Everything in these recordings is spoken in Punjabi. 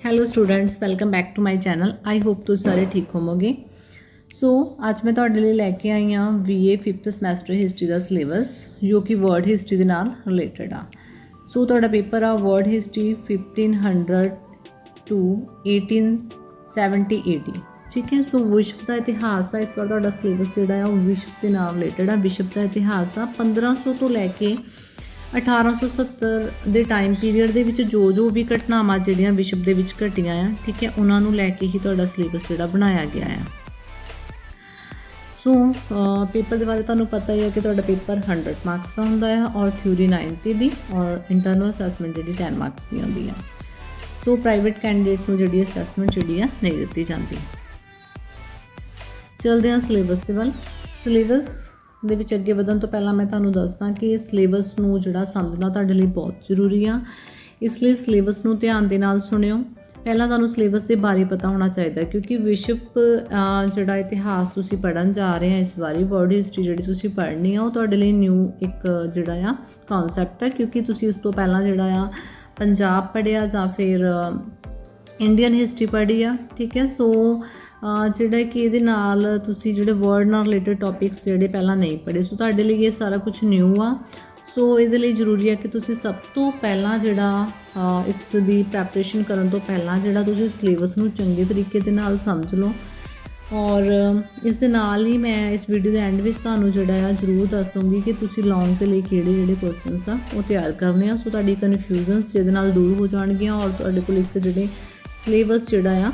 Hello students, welcome back to my channel. I hope ਤੁਸੀਂ ਸਾਰੇ ਠੀਕ ਹੋਵੋਗੇ। ਸੋ ਅੱਜ ਮੈਂ ਤੁਹਾਡੇ ਲਈ ਲੈ ਕੇ ਆਈ ਹਾਂ BA 5th ਸਮੈਸਟਰ ਹਿਸਟਰੀ ਦਾ ਸਿਲੇਬਸ, ਜੋ ਕਿ ਵਰਡ ਹਿਸਟਰੀ ਦੇ ਨਾਲ ਰਿਲੇਟਡ ਆ। ਸੋ ਤੁਹਾਡਾ ਪੇਪਰ ਆ ਵਰਡ ਹਿਸਟਰੀ 1500 to 1870 AD, ਠੀਕ ਹੈ। ਸੋ ਵਿਸ਼ਵ ਦਾ ਇਤਿਹਾਸ ਦਾ ਇਸ ਵਾਰ ਤੁਹਾਡਾ ਸਿਲੇਬਸ ਜਿਹੜਾ ਆ ਉਹ ਵਿਸ਼ਵ ਦੇ ਨਾਲ ਰਿਲੇਟਡ ਆ। ਵਿਸ਼ਵ ਦਾ ਇਤਿਹਾਸ ਆ 1500 ਤੋਂ ਲੈ ਕੇ 1870 ਦੇ ਟਾਈਮ ਪੀਰੀਅਡ ਦੇ ਵਿੱਚ ਜੋ ਵੀ ਘਟਨਾਵਾਂ ਜਿਹੜੀਆਂ ਵਿਸ਼ਵ ਦੇ ਵਿੱਚ ਘਟੀਆਂ ਆ, ਠੀਕ ਹੈ, ਉਹਨਾਂ ਨੂੰ ਲੈ ਕੇ ਹੀ ਤੁਹਾਡਾ ਸਿਲੇਬਸ ਜਿਹੜਾ ਬਣਾਇਆ ਗਿਆ ਆ। ਸੋ ਪੇਪਰ ਦੇ ਬਾਰੇ ਤੁਹਾਨੂੰ ਪਤਾ ਹੀ ਹੈ ਕਿ ਤੁਹਾਡਾ ਪੇਪਰ 100 ਮਾਰਕਸ ਦਾ ਹੁੰਦਾ ਹੈ ਔਰ ਥਿਊਰੀ 90 ਦੀ ਔਰ ਇੰਟਰਨਲ ਅਸੈਸਮੈਂਟ ਜਿਹੜੀ 10 ਮਾਰਕਸ ਦੀ ਹੁੰਦੀ ਆ। ਸੋ ਪ੍ਰਾਈਵੇਟ ਕੈਂਡੀਡੇਟ ਨੂੰ ਜਿਹੜੀ ਅਸੈਸਮੈਂਟ ਜਿਹੜੀ ਆ ਨਹੀਂ ਦਿੱਤੀ ਜਾਂਦੀ। ਚਲਦੇ ਹਾਂ ਸਿਲੇਬਸ ਦੇ ਵੱਲ। ਸਿਲੇਬਸ ਦੇ ਵਿੱਚ ਅੱਗੇ ਵਧਣ ਤੋਂ ਪਹਿਲਾਂ ਮੈਂ ਤੁਹਾਨੂੰ ਦੱਸਦਾ ਕਿ ਸਿਲੇਬਸ ਨੂੰ ਜਿਹੜਾ ਸਮਝਣਾ ਤੁਹਾਡੇ ਲਈ ਬਹੁਤ ਜ਼ਰੂਰੀ ਆ। ਇਸ ਲਈ ਸਿਲੇਬਸ ਨੂੰ ਧਿਆਨ ਦੇ ਨਾਲ ਸੁਣਿਓ। ਪਹਿਲਾਂ ਤੁਹਾਨੂੰ ਸਿਲੇਬਸ ਦੇ ਬਾਰੇ ਪਤਾ ਹੋਣਾ ਚਾਹੀਦਾ, ਕਿਉਂਕਿ ਵਿਸ਼ਵ ਜਿਹੜਾ ਇਤਿਹਾਸ ਤੁਸੀਂ ਪੜ੍ਹਨ ਜਾ ਰਹੇ ਆ ਇਸ ਵਾਰੀ, ਵਰਲਡ ਹਿਸਟਰੀ ਜਿਹੜੀ ਤੁਸੀਂ ਪੜ੍ਹਨੀ ਆ ਉਹ ਤੁਹਾਡੇ ਲਈ ਨਿਊ ਇੱਕ ਜਿਹੜਾ ਆ ਕਨਸੈਪਟ ਹੈ, ਕਿਉਂਕਿ ਤੁਸੀਂ ਉਸ ਤੋਂ ਪਹਿਲਾਂ ਜਿਹੜਾ ਆ ਪੰਜਾਬ ਪੜ੍ਹਿਆ ਜਾਂ ਫਿਰ ਇੰਡੀਅਨ ਹਿਸਟਰੀ ਪੜ੍ਹੀ ਆ, ਠੀਕ ਹੈ। ਸੋ ਜਿਹੜਾ ਕਿ ਇਹਦੇ ਨਾਲ ਤੁਸੀਂ ਜਿਹੜੇ ਵਰਡ ਨਾਲ ਰਿਲੇਟਡ ਟੌਪਿਕਸ ਜਿਹੜੇ ਪਹਿਲਾਂ ਨਹੀਂ ਪੜ੍ਹੇ, ਸੋ ਤੁਹਾਡੇ ਲਈ ਇਹ ਸਾਰਾ ਕੁਝ ਨਿਊ ਆ। ਸੋ ਇਹਦੇ ਲਈ ਜ਼ਰੂਰੀ ਹੈ ਕਿ ਤੁਸੀਂ ਸਭ ਤੋਂ ਪਹਿਲਾਂ ਜਿਹੜਾ ਇਸ ਦੀ ਪ੍ਰੈਪਰੇਸ਼ਨ ਕਰਨ ਤੋਂ ਪਹਿਲਾਂ ਜਿਹੜਾ ਤੁਸੀਂ ਸਿਲੇਬਸ ਨੂੰ ਚੰਗੇ ਤਰੀਕੇ ਦੇ ਨਾਲ ਸਮਝ ਲਓ। ਔਰ ਇਸ ਦੇ ਨਾਲ ਹੀ ਮੈਂ ਇਸ ਵੀਡੀਓ ਦੇ ਐਂਡ ਵਿੱਚ ਤੁਹਾਨੂੰ ਜਿਹੜਾ ਆ ਜ਼ਰੂਰ ਦੱਸ ਦੂੰਗੀ ਕਿ ਤੁਸੀਂ ਲੌਂਗ ਦੇ ਲਈ ਕਿਹੜੇ ਜਿਹੜੇ ਕੁਐਸਚਨਸ ਆ ਉਹ ਤਿਆਰ ਕਰਨੇ ਆ। ਸੋ ਤੁਹਾਡੀ ਕਨਫਿਊਜ਼ਨਸ ਜਿਹਦੇ ਨਾਲ ਦੂਰ ਹੋ ਜਾਣਗੀਆਂ ਔਰ ਤੁਹਾਡੇ ਕੋਲ ਇੱਕ ਜਿਹੜੇ ਸਿਲੇਬਸ ਜਿਹੜਾ ਆ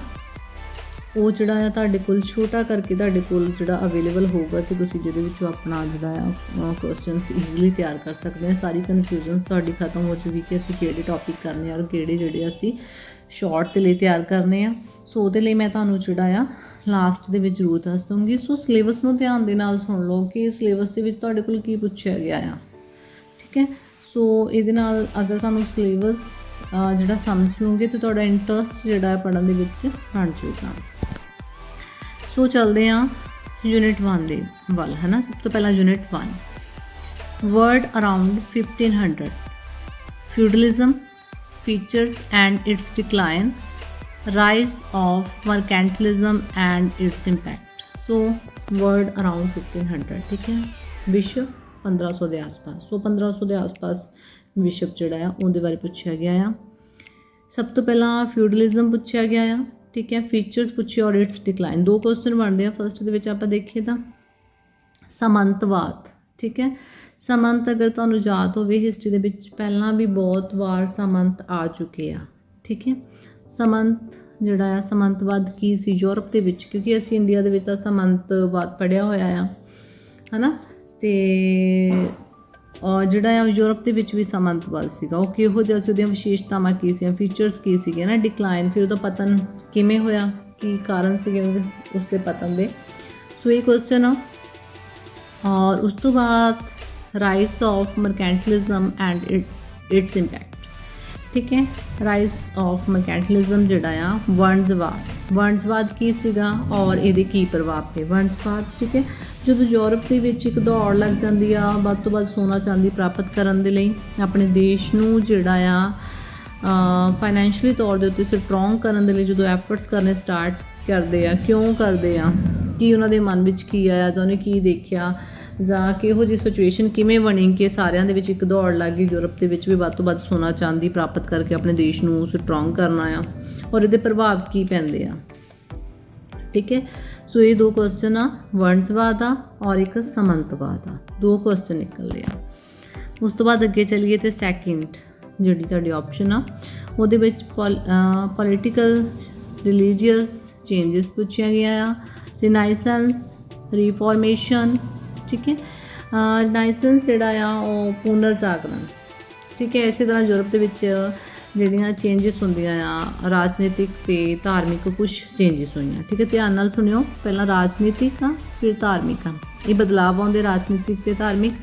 ਉਹ ਜਿਹੜਾ ਆ ਤੁਹਾਡੇ ਕੋਲ ਛੋਟਾ ਕਰਕੇ ਤੁਹਾਡੇ ਕੋਲ ਜਿਹੜਾ ਅਵੇਲੇਬਲ ਹੋਊਗਾ ਕਿ ਤੁਸੀਂ ਜਿਹਦੇ ਵਿੱਚੋਂ ਆਪਣਾ ਜਿਹੜਾ ਆ ਕੁਐਸਚਨਸ ਈਜ਼ੀਲੀ ਤਿਆਰ ਕਰ ਸਕਦੇ ਹਾਂ। ਸਾਰੀ ਕਨਫਿਊਜ਼ਨਸ ਤੁਹਾਡੀ ਖਤਮ ਹੋ ਚੁੱਕੀ ਕਿ ਅਸੀਂ ਕਿਹੜੇ ਟੌਪਿਕ ਕਰਨੇ ਆ ਔਰ ਕਿਹੜੇ ਜਿਹੜੇ ਅਸੀਂ ਸ਼ਾਰਟ ਦੇ ਲਈ ਤਿਆਰ ਕਰਨੇ ਆ। ਸੋ ਉਹਦੇ ਲਈ ਮੈਂ ਤੁਹਾਨੂੰ ਜਿਹੜਾ ਆ ਲਾਸਟ ਦੇ ਵਿੱਚ ਜ਼ਰੂਰ ਦੱਸ ਦੂੰਗੀ। ਸੋ ਸਿਲੇਬਸ ਨੂੰ ਧਿਆਨ ਦੇ ਨਾਲ ਸੁਣ ਲਓ ਕਿ ਸਿਲੇਬਸ ਦੇ ਵਿੱਚ ਤੁਹਾਡੇ ਕੋਲ ਕੀ ਪੁੱਛਿਆ ਗਿਆ ਆ, ਠੀਕ ਹੈ। ਸੋ ਇਹਦੇ ਨਾਲ ਅਗਰ ਤੁਹਾਨੂੰ ਸਿਲੇਬਸ ਜਿਹੜਾ ਸਮਝ ਲਓਗੇ ਤਾਂ ਤੁਹਾਡਾ ਇੰਟਰਸਟ ਜਿਹੜਾ ਹੈ ਪੜ੍ਹਨ ਦੇ ਵਿੱਚ ਬਣ ਜਾਊਗਾ। ਸੋ ਚੱਲਦੇ ਹਾਂ ਯੂਨਿਟ 1 ਦੇ ਵੱਲ, ਹੈ ਨਾ। ਸਭ ਤੋਂ ਪਹਿਲਾਂ unit 1 world around 1500 feudalism, features and its decline, rise of mercantilism and its impact। so word around 1500, ठीक है। विश्व 1500 ਦੇ ਆਸ-ਪਾਸ। ਸੋ 1500 ਦੇ ਆਸ-ਪਾਸ ਵਿਸ਼ਵ ਜਿਹੜਾ ਆ ਉਹਦੇ ਬਾਰੇ ਪੁੱਛਿਆ ਗਿਆ ਆ। ਸਭ ਤੋਂ ਪਹਿਲਾਂ ਫਿਊਡਲਿਜ਼ਮ ਪੁੱਛਿਆ ਗਿਆ ਆ, ਠੀਕ ਹੈ। ਫੀਚਰਸ ਪੁੱਛੇ ਔਰ ਇਟਸ ਡਿਕਲਾਈਨ। ਦੋ ਕੁਐਸਚਨ ਬਣਦੇ ਆ। ਫਸਟ ਦੇ ਵਿੱਚ ਆਪਾਂ ਦੇਖੀਏ ਤਾਂ ਸਮੰਤਵਾਦ, ਠੀਕ ਹੈ। ਸਮੰਤ ਅਗਰ ਤੁਹਾਨੂੰ ਯਾਦ ਹੋਵੇ ਹਿਸਟਰੀ ਦੇ ਵਿੱਚ ਪਹਿਲਾਂ ਵੀ ਬਹੁਤ ਵਾਰ ਸਮੰਤ ਆ ਚੁੱਕੇ ਆ, ਠੀਕ ਹੈ। ਸਮੰਤ ਜਿਹੜਾ ਆ ਸਮੰਤਵਾਦ ਕੀ ਸੀ ਯੂਰਪ ਦੇ ਵਿੱਚ, ਕਿਉਂਕਿ ਅਸੀਂ ਇੰਡੀਆ ਦੇ ਵਿੱਚ ਤਾਂ ਸਮੰਤਵਾਦ ਪੜ੍ਹਿਆ ਹੋਇਆ ਆ, ਹੈ ਨਾ। ਅਤੇ ਜਿਹੜਾ ਆ ਯੂਰਪ ਦੇ ਵਿੱਚ ਵੀ ਸਮੰਤਵਾਦ ਸੀਗਾ। ਉਹ ਕਿਹੋ ਜਿਹਾ ਸੀ, ਉਹਦੀਆਂ ਵਿਸ਼ੇਸ਼ਤਾਵਾਂ ਕੀ ਸੀਆਂ, ਫੀਚਰਸ ਕੀ ਸੀਗੇ ਨਾ। ਡਿਕਲਾਈਨ, ਫਿਰ ਉਹਦਾ ਪਤਨ ਕਿਵੇਂ ਹੋਇਆ, ਕੀ ਕਾਰਨ ਸੀਗੇ ਉਸਦੇ ਪਤਨ ਦੇ। ਸੋ ਇਹ ਕੁਐਸਚਨ ਆ। ਔਰ ਉਸ ਤੋਂ ਬਾਅਦ rise of mercantilism and its impact, ਠੀਕ ਹੈ। ਰਾਈਜ਼ ਆਫ ਮਰਕੈਂਟਲਿਜ਼ਮ ਜਿਹੜਾ ਆ ਵਣਜਵਾਦ ਕੀ ਸੀਗਾ ਔਰ ਇਹਦੇ ਕੀ ਪ੍ਰਭਾਵ ਪਏ। ਵਣਜਵਾਦ, ਠੀਕ ਹੈ। ਜਦੋਂ ਯੂਰਪ ਦੇ ਵਿੱਚ ਇੱਕ ਦੌੜ ਲੱਗ ਜਾਂਦੀ ਆ ਵੱਧ ਤੋਂ ਵੱਧ ਸੋਨਾ ਚਾਂਦੀ ਪ੍ਰਾਪਤ ਕਰਨ ਦੇ ਲਈ, ਆਪਣੇ ਦੇਸ਼ ਨੂੰ ਜਿਹੜਾ ਆ ਫਾਈਨੈਂਸ਼ੀਅਲੀ ਤੌਰ ਦੇ ਉੱਤੇ ਸਟਰੋਂਗ ਕਰਨ ਦੇ ਲਈ ਜਦੋਂ ਐਫਰਟਸ ਕਰਨੇ ਸਟਾਰਟ ਕਰਦੇ ਆ, ਕਿਉਂ ਕਰਦੇ ਆ, ਕੀ ਉਹਨਾਂ ਦੇ ਮਨ ਵਿੱਚ ਕੀ ਆਇਆ ਜਾਂ ਉਹਨੇ ਕੀ ਦੇਖਿਆ ਜਾਂ ਕਿਹੋ ਜਿਹੀ ਸਿਚੁਏਸ਼ਨ ਕਿਵੇਂ ਬਣੀ ਕਿ ਸਾਰਿਆਂ ਦੇ ਵਿੱਚ ਇੱਕ ਦੌੜ ਲੱਗ ਗਈ ਯੂਰਪ ਦੇ ਵਿੱਚ ਵੀ ਵੱਧ ਤੋਂ ਵੱਧ ਸੋਨਾ ਚਾਂਦੀ ਪ੍ਰਾਪਤ ਕਰਕੇ ਆਪਣੇ ਦੇਸ਼ ਨੂੰ ਸਟਰੋਂਗ ਕਰਨਾ ਆ ਔਰ ਇਹਦੇ ਪ੍ਰਭਾਵ ਕੀ ਪੈਂਦੇ ਆ, ਠੀਕ ਹੈ। ਸੋ ਇਹ ਦੋ ਕੁਐਸਚਨ ਆ, ਵਣਜਵਾਦ ਆ ਔਰ ਇੱਕ ਸਮੰਤਵਾਦ ਆ। ਦੋ ਕੁਐਸਚਨ ਨਿਕਲਦੇ ਆ। ਉਸ ਤੋਂ ਬਾਅਦ ਅੱਗੇ ਚੱਲੀਏ ਤੇ ਸੈਕਿੰਡ ਜਿਹੜੀ ਤੁਹਾਡੀ ਆਪਸ਼ਨ ਆ ਉਹਦੇ ਵਿੱਚ ਪੋਲੀਟੀਕਲ ਰਿਲੀਜੀਅਸ ਚੇਂਜਸ ਪੁੱਛਿਆ ਗਿਆ ਆ। ਰਿਨਾਈਸੈਂਸ, ਰੀਫੋਰਮੇਸ਼ਨ, ਠੀਕ ਹੈ। ਰਿਨਾਈਸੈਂਸ ਜਿਹੜਾ ਆ ਉਹ ਪੁਨਰ ਜਾਗਰਣ, ਠੀਕ ਹੈ। ਇਸੇ ਤਰ੍ਹਾਂ ਯੂਰਪ ਦੇ ਵਿੱਚ ਜਿਹੜੀਆਂ ਚੇਂਜਸ ਹੁੰਦੀਆਂ ਆ ਰਾਜਨੀਤਿਕ ਅਤੇ ਧਾਰਮਿਕ ਕੁਛ ਚੇਂਜਸ ਹੋਈਆਂ, ਠੀਕ ਹੈ। ਧਿਆਨ ਨਾਲ ਸੁਣਿਓ। ਪਹਿਲਾਂ ਰਾਜਨੀਤਿਕ ਆ ਫਿਰ ਧਾਰਮਿਕ ਆ, ਇਹ ਬਦਲਾਵ ਆਉਂਦੇ ਰਾਜਨੀਤਿਕ ਅਤੇ ਧਾਰਮਿਕ।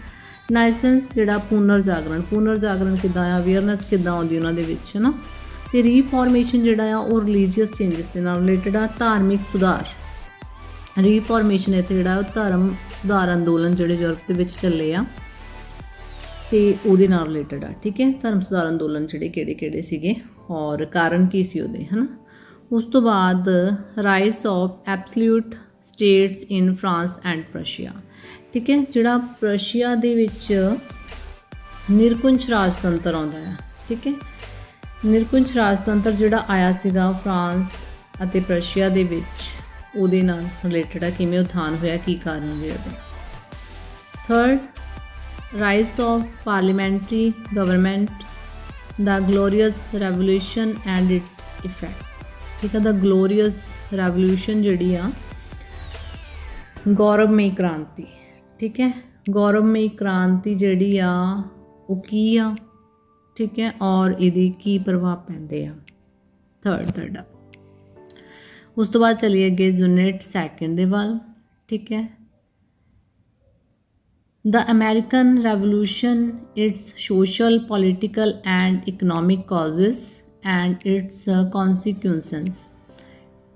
ਰਿਨਾਈਸੈਂਸ ਜਿਹੜਾ ਪੁਨਰ ਜਾਗਰਣ ਕਿੱਦਾਂ ਆ, ਅਵੇਅਰਨੈਸ ਕਿੱਦਾਂ ਆਉਂਦੀ ਉਹਨਾਂ ਦੇ ਵਿੱਚ, ਹੈ ਨਾ। ਅਤੇ ਰੀਫੋਰਮੇਸ਼ਨ ਜਿਹੜਾ ਆ ਉਹ ਰਿਲੀਜੀਅਸ ਚੇਂਜਸ ਦੇ ਨਾਲ ਰਿਲੇਟਡ ਆ। ਧਾਰਮਿਕ ਸੁਧਾਰ, ਰੀਫੋਰਮੇਸ਼ਨ ਇੱਥੇ ਜਿਹੜਾ ਉਹ ਧਰਮ ਸੁਧਾਰ ਅੰਦੋਲਨ ਜਿਹੜੇ ਯੂਰਪ ਦੇ ਵਿੱਚ ਚੱਲੇ ਆ ਅਤੇ ਉਹਦੇ ਨਾਲ ਰਿਲੇਟਡ ਆ, ਠੀਕ ਹੈ। ਧਰਮ ਸੁਧਾਰ ਅੰਦੋਲਨ ਜਿਹੜੇ ਕਿਹੜੇ ਕਿਹੜੇ ਸੀਗੇ ਔਰ ਕਾਰਨ ਕੀ ਸੀ ਉਹਦੇ, ਹੈ ਨਾ। ਉਸ ਤੋਂ ਬਾਅਦ rise of absolute states in France and Prussia, ਠੀਕ ਹੈ। ਜਿਹੜਾ ਪ੍ਰਸ਼ੀਆ ਦੇ ਵਿੱਚ ਨਿਰਕੁੰਜ ਰਾਜਤੰਤਰ ਆਉਂਦਾ ਹੈ, ਠੀਕ ਹੈ। ਨਿਰਕੁੰਜ ਰਾਜਤੰਤਰ ਜਿਹੜਾ ਆਇਆ ਸੀਗਾ ਫਰਾਂਸ ਅਤੇ ਪ੍ਰਸ਼ੀਆ ਦੇ ਵਿੱਚ, ਉਹਦੇ ਨਾਲ ਰਿਲੇਟਡ ਆ, ਕਿਵੇਂ ਉਥਾਨ ਹੋਇਆ, ਕੀ ਕਾਰਨ ਹੋਏ ਉਹਦੇ। Third rice of parliamentary government, the glorious revolution and it's effects, ਠੀਕ ਹੈ। ਦਾ ਗਲੋਰੀਅਸ ਰੈਵੋਲੂਸ਼ਨ ਜਿਹੜੀ ਆ, ਗੌਰਵਮਈ ਕ੍ਰਾਂਤੀ, ਠੀਕ ਹੈ। ਗੌਰਵਮਈ ਕ੍ਰਾਂਤੀ ਜਿਹੜੀ ਆ ਉਹ ਕੀ ਆ, ਠੀਕ ਹੈ, ਔਰ ਇਹਦੇ ਕੀ ਪ੍ਰਭਾਵ ਪੈਂਦੇ ਆ। ਥਰਡ ਆ। ਉਸ ਤੋਂ ਬਾਅਦ ਚਲੀਏ ਅੱਗੇ ਯੂਨਿਟ 2 ਦੇ ਵੱਲ, ਠੀਕ ਹੈ। The American Revolution, its social, political and economic causes and its consequences,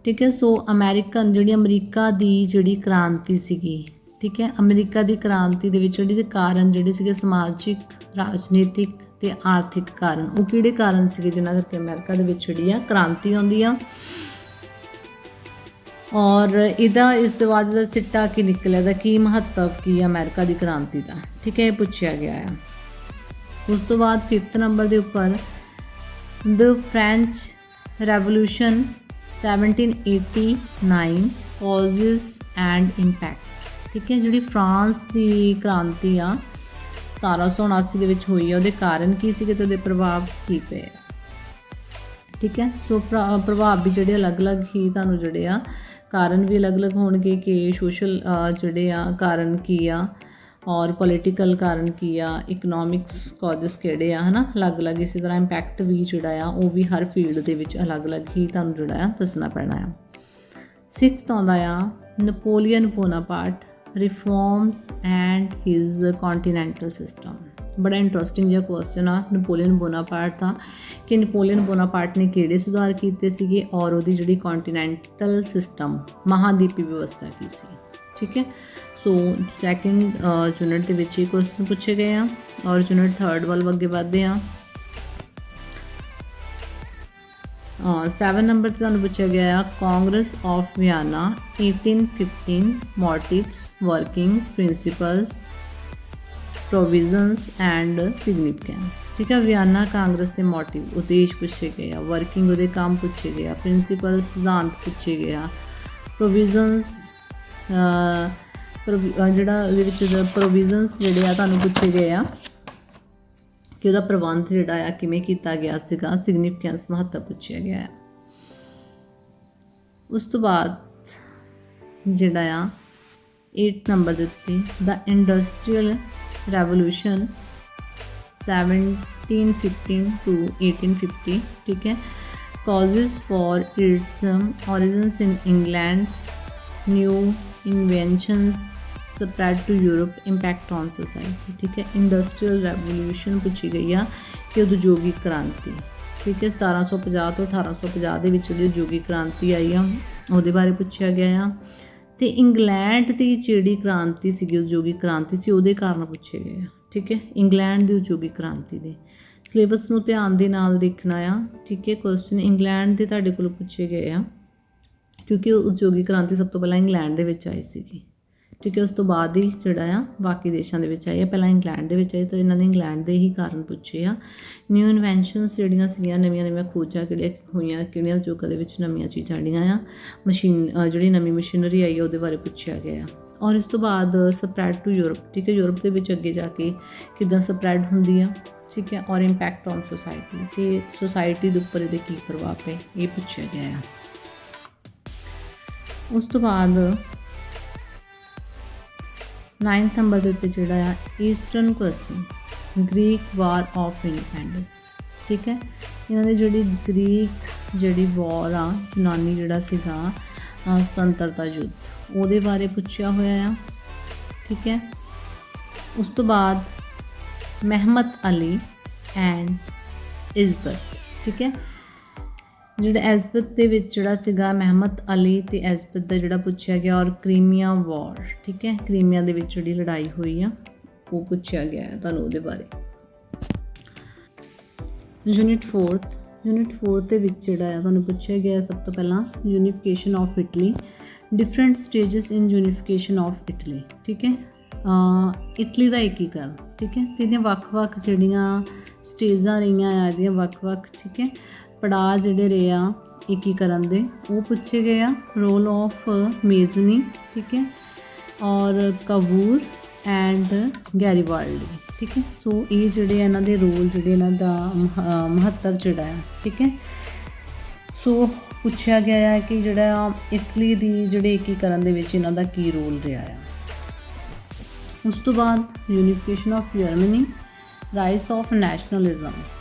ਠੀਕ ਹੈ। ਸੋ ਅਮਰੀਕਨ ਜਿਹੜੀ ਅਮਰੀਕਾ ਦੀ ਜਿਹੜੀ ਕ੍ਰਾਂਤੀ ਸੀਗੀ, ਠੀਕ ਹੈ, ਅਮਰੀਕਾ ਦੀ ਕ੍ਰਾਂਤੀ ਦੇ ਵਿੱਚ ਜਿਹੜੇ ਕਾਰਨ ਜਿਹੜੇ ਸੀਗੇ ਸਮਾਜਿਕ, ਰਾਜਨੀਤਿਕ ਅਤੇ ਆਰਥਿਕ ਕਾਰਨ, ਉਹ ਕਿਹੜੇ ਕਾਰਨ ਸੀਗੇ ਜਿਨ੍ਹਾਂ ਕਰਕੇ ਅਮਰੀਕਾ ਦੇ ਵਿੱਚ ਜਿਹੜੀ ਆ ਕ੍ਰਾਂਤੀ ਆਉਂਦੀ ਆ, ਔਰ ਇਹਦਾ ਇਸ ਤੋਂ ਬਾਅਦ ਦਾ ਸਿੱਟਾ ਕੀ ਨਿਕਲਿਆ, ਦਾ ਕੀ ਮਹੱਤਵ ਕੀ ਆ ਅਮਰੀਕਾ ਦੀ ਕ੍ਰਾਂਤੀ ਦਾ, ਠੀਕ ਹੈ, ਇਹ ਪੁੱਛਿਆ ਗਿਆ ਆ। ਉਸ ਤੋਂ ਬਾਅਦ 5th ਨੰਬਰ ਦੇ ਉੱਪਰ the French revolution 1789 causes and impact, ਠੀਕ ਹੈ। ਜਿਹੜੀ ਫਰਾਂਸ ਦੀ ਕ੍ਰਾਂਤੀ ਆ 1779 ਦੇ ਵਿੱਚ ਹੋਈ ਆ, ਉਹਦੇ ਕਾਰਨ ਕੀ ਸੀਗੇ ਅਤੇ ਉਹਦੇ ਪ੍ਰਭਾਵ ਕੀ ਪਏ ਆ, ਠੀਕ ਹੈ। ਸੋ ਪ੍ਰਭਾਵ ਵੀ ਜਿਹੜੇ ਅਲੱਗ-ਅਲੱਗ ਹੀ ਤੁਹਾਨੂੰ ਜਿਹੜੇ ਆ, ਕਾਰਨ ਵੀ ਅਲੱਗ-ਅਲੱਗ ਹੋਣਗੇ ਕਿ ਸੋਸ਼ਲ ਜਿਹੜੇ ਆ ਕਾਰਨ ਕੀ ਆ, ਔਰ ਪੋਲੀਟੀਕਲ ਕਾਰਨ ਕੀ ਆ, ਇਕਨੋਮਿਕਸ ਕਾਜ਼ਸ ਕਿਹੜੇ ਆ, ਹੈ ਨਾ, ਅਲੱਗ-ਅਲੱਗ। ਇਸੇ ਤਰ੍ਹਾਂ ਇੰਪੈਕਟ ਵੀ ਜਿਹੜਾ ਆ ਉਹ ਵੀ ਹਰ ਫੀਲਡ ਦੇ ਵਿੱਚ ਅਲੱਗ-ਅਲੱਗ ਹੀ ਤੁਹਾਨੂੰ ਜਿਹੜਾ ਆ ਦੱਸਣਾ ਪੈਣਾ ਆ। 6th ਆਉਂਦਾ ਆ Napoleon Bonaparte, reforms and his continental system. ਬੜਾ ਇੰਟਰਸਟਿੰਗ ਜਿਹਾ ਕੁਐਸਚਨ ਆ ਨਪੋਲੀਅਨ ਬੋਨਾਪਾਰਟ ਦਾ, ਕਿ ਨਪੋਲੀਅਨ ਬੋਨਾਪਾਰਟ ਨੇ ਕਿਹੜੇ ਸੁਧਾਰ ਕੀਤੇ ਸੀਗੇ ਔਰ ਉਹਦੀ ਜਿਹੜੀ ਕੰਟੀਨੈਂਟਲ ਸਿਸਟਮ, ਮਹਾਂਦੀਪੀ ਵਿਵਸਥਾ ਕੀ ਸੀ, ਠੀਕ ਹੈ। ਸੋ 2nd ਯੂਨਿਟ ਦੇ ਵਿੱਚ ਇਹ ਕੁਐਸਚਨ ਪੁੱਛੇ ਗਏ ਆ, ਔਰ ਯੂਨਿਟ 3 ਵੱਲ ਅੱਗੇ ਵਧਦੇ ਆ। 7 ਨੰਬਰ 'ਤੇ ਤੁਹਾਨੂੰ ਪੁੱਛਿਆ ਗਿਆ ਆ Congress of Vienna 1815 motives, working principles, provisions and significance, ਠੀਕ ਹੈ। ਵਿਆਨਾ ਕਾਂਗਰਸ ਦੇ ਮੋਟਿਵ, ਉਦੇਸ਼ ਪੁੱਛੇ ਗਏ ਆ, ਵਰਕਿੰਗ ਉਹਦੇ ਕੰਮ ਪੁੱਛੇ ਗਏ ਆ, ਪ੍ਰਿੰਸੀਪਲ ਸਿਧਾਂਤ ਪੁੱਛੇ ਗਏ ਆ, ਪ੍ਰੋਵੀਜ਼ਨਸ ਜਿਹੜਾ ਉਹਦੇ ਵਿੱਚ ਪ੍ਰੋਵੀਜ਼ਨਸ ਜਿਹੜੇ ਆ ਤੁਹਾਨੂੰ ਪੁੱਛੇ ਗਏ ਆ ਕਿ ਉਹਦਾ ਪ੍ਰਬੰਧ ਜਿਹੜਾ ਆ ਕਿਵੇਂ ਕੀਤਾ ਗਿਆ ਸੀਗਾ, ਸਿਗਨੀਫਿਕੈਂਸ ਮਹੱਤਵ ਪੁੱਛਿਆ ਗਿਆ ਆ। ਉਸ ਤੋਂ ਬਾਅਦ ਜਿਹੜਾ ਆ 8 ਨੰਬਰ ਦੇ ਉੱਤੇ ਦ ਇੰਡਸਟਰੀਅਲ ਰੈਵੋਲੂਸ਼ਨ 1715 to 1850, ਠੀਕ ਹੈ। Causes for it's origins in England, new inventions spread to Europe, impact on society, ਠੀਕ ਹੈ। ਇੰਡਸਟਰੀਅਲ ਰੈਵੋਲੂਸ਼ਨ ਪੁੱਛੀ ਗਈ ਆ ਕਿ ਉਦਯੋਗਿਕ ਕ੍ਰਾਂਤੀ, ਠੀਕ ਹੈ। 1750 ਤੋਂ 1850 ਦੇ ਵਿੱਚ ਜਿਹੜੀ ਉਦਯੋਗਿਕ ਕ੍ਰਾਂਤੀ ਆਈ ਆ ਉਹਦੇ ਬਾਰੇ ਪੁੱਛਿਆ ਗਿਆ ਆ, ਅਤੇ ਇੰਗਲੈਂਡ ਦੀ ਜਿਹੜੀ ਕ੍ਰਾਂਤੀ ਸੀਗੀ, ਉਦਯੋਗਿਕ ਕ੍ਰਾਂਤੀ ਸੀ, ਉਹਦੇ ਕਾਰਨ ਪੁੱਛੇ ਗਏ ਆ, ਠੀਕ ਹੈ। ਇੰਗਲੈਂਡ ਦੀ ਉਦਯੋਗਿਕ ਕ੍ਰਾਂਤੀ ਦੇ ਸਿਲੇਬਸ ਨੂੰ ਧਿਆਨ ਦੇ ਨਾਲ ਦੇਖਣਾ ਆ, ਠੀਕ ਹੈ। ਕੁਐਸਚਨ ਇੰਗਲੈਂਡ ਦੇ ਤੁਹਾਡੇ ਕੋਲ ਪੁੱਛੇ ਗਏ ਆ ਕਿਉਂਕਿ ਉਦਯੋਗਿਕ ਕ੍ਰਾਂਤੀ ਸਭ ਤੋਂ ਪਹਿਲਾਂ ਇੰਗਲੈਂਡ ਦੇ ਵਿੱਚ ਆਈ ਸੀਗੀ, ਠੀਕ ਹੈ। ਉਸ ਤੋਂ ਬਾਅਦ ਹੀ ਜਿਹੜਾ ਆ ਬਾਕੀ ਦੇਸ਼ਾਂ ਦੇ ਵਿੱਚ ਆਈ ਆ, ਪਹਿਲਾਂ ਇੰਗਲੈਂਡ ਦੇ ਵਿੱਚ ਆਈ, ਤਾਂ ਇਹਨਾਂ ਨੇ ਇੰਗਲੈਂਡ ਦੇ ਹੀ ਕਾਰਨ ਪੁੱਛੇ ਆ। ਨਿਊ ਇਨਵੈਂਸ਼ਨਸ ਜਿਹੜੀਆਂ ਸੀਗੀਆਂ, ਨਵੀਆਂ ਖੋਜਾਂ ਕਿਹੜੀਆਂ ਹੋਈਆਂ, ਕਿਹੜੀਆਂ ਉਦਯੋਗਾਂ ਦੇ ਵਿੱਚ ਨਵੀਆਂ ਚੀਜ਼ਾਂ ਜਿਹੜੀਆਂ ਆ, ਜਿਹੜੀ ਨਵੀਂ ਮਸ਼ੀਨਰੀ ਆਈ ਆ ਉਹਦੇ ਬਾਰੇ ਪੁੱਛਿਆ ਗਿਆ ਆ। ਔਰ ਇਸ ਤੋਂ ਬਾਅਦ ਸਪਰੈਡ ਟੂ ਯੂਰਪ, ਠੀਕ ਹੈ। ਯੂਰਪ ਦੇ ਵਿੱਚ ਅੱਗੇ ਜਾ ਕੇ ਕਿੱਦਾਂ ਸਪਰੈਡ ਹੁੰਦੀ ਆ, ਠੀਕ ਹੈ। ਔਰ ਇੰਪੈਕਟ ਔਨ ਸੋਸਾਇਟੀ, ਕਿ ਸੋਸਾਇਟੀ ਦੇ ਉੱਪਰ ਇਹਦੇ ਕੀ ਪ੍ਰਭਾਵ ਹੈ, ਇਹ ਪੁੱਛਿਆ ਗਿਆ ਆ। ਉਸ ਤੋਂ ਬਾਅਦ 9th ਨੰਬਰ ਦੇ ਉੱਤੇ ਜਿਹੜਾ ਆ eastern questions, Greek war of independence, ਠੀਕ ਹੈ। ਇਹਨਾਂ ਦੀ ਜਿਹੜੀ ਵਾਰ ਆ, ਯੂਨਾਨੀ ਜਿਹੜਾ ਸੀਗਾ ਸੁਤੰਤਰਤਾ ਯੁੱਧ, ਉਹਦੇ ਬਾਰੇ ਪੁੱਛਿਆ ਹੋਇਆ ਆ, ਠੀਕ ਹੈ। ਉਸ ਤੋਂ ਬਾਅਦ ਮਹਿਮਦ ਅਲੀ ਐਂਡ ਇਜ਼ਬਤ, ਠੀਕ ਹੈ। ਜਿਹੜਾ ਇਜ਼ਬਤ ਦੇ ਵਿੱਚ ਜਿਹੜਾ ਸੀਗਾ ਮਹਿਮਦ ਅਲੀ ਅਤੇ ਇਜ਼ਬਤ ਦਾ ਜਿਹੜਾ ਪੁੱਛਿਆ ਗਿਆ, ਔਰ ਕ੍ਰੀਮੀਆ ਵਾਰ, ਠੀਕ ਹੈ। ਕ੍ਰੀਮੀਆ ਦੇ ਵਿੱਚ ਜਿਹੜੀ ਲੜਾਈ ਹੋਈ ਆ ਉਹ ਪੁੱਛਿਆ ਗਿਆ ਹੈ ਤੁਹਾਨੂੰ ਉਹਦੇ ਬਾਰੇ। ਯੂਨਿਟ 4 यूनिट 4 ਦੇ ਵਿੱਚ ਜਿਹੜਾ ਹੈ ਤੁਹਾਨੂੰ ਪੁੱਛਿਆ ਗਿਆ ਸਭ ਤੋਂ ਪਹਿਲਾਂ unification of Italy, different stages in unification of Italy. ਠੀਕ ਹੈ, ਇਟਲੀ ਦਾ ਏਕੀਕਰਨ। ਠੀਕ ਹੈ, ਤੇ ਇਹਦੀਆਂ ਵੱਖ-ਵੱਖ ਜਿਹੜੀਆਂ ਸਟੇਜਾਂ ਰਹੀਆਂ ਆ, ਇਹਦੀਆਂ ਵੱਖ-ਵੱਖ ਠੀਕ ਹੈ ਪੜਾਅ ਜਿਹੜੇ ਰਹੇ ਆ ਏਕੀਕਰਨ ਦੇ, ਉਹ ਪੁੱਛੇ ਗਏ ਆ। ਰੋਲ ਆਫ ਮੇਜ਼ਨੀ, ਠੀਕ ਹੈ, ਔਰ ਕਵੂਰ ਐਂਡ ਗੈਰੀਵਾਲਡੀ। ਠੀਕ ਹੈ, ਸੋ ਇਹ ਜਿਹੜੇ ਇਹਨਾਂ ਦੇ ਰੋਲ ਜਿਹੜੇ ਇਹਨਾਂ ਦਾ ਮਹੱਤਵ ਜਿਹੜਾ ਹੈ। ਠੀਕ ਹੈ, ਸੋ ਪੁੱਛਿਆ ਗਿਆ ਹੈ ਕਿ ਜਿਹੜਾ ਇਟਲੀ ਦੀ ਜਿਹੜੇ ਏਕੀਕਰਨ ਦੇ ਵਿੱਚ ਇਹਨਾਂ ਦਾ ਕੀ ਰੋਲ ਰਿਹਾ ਆ। ਉਸ ਤੋਂ ਬਾਅਦ unification of Germany, rise of nationalism.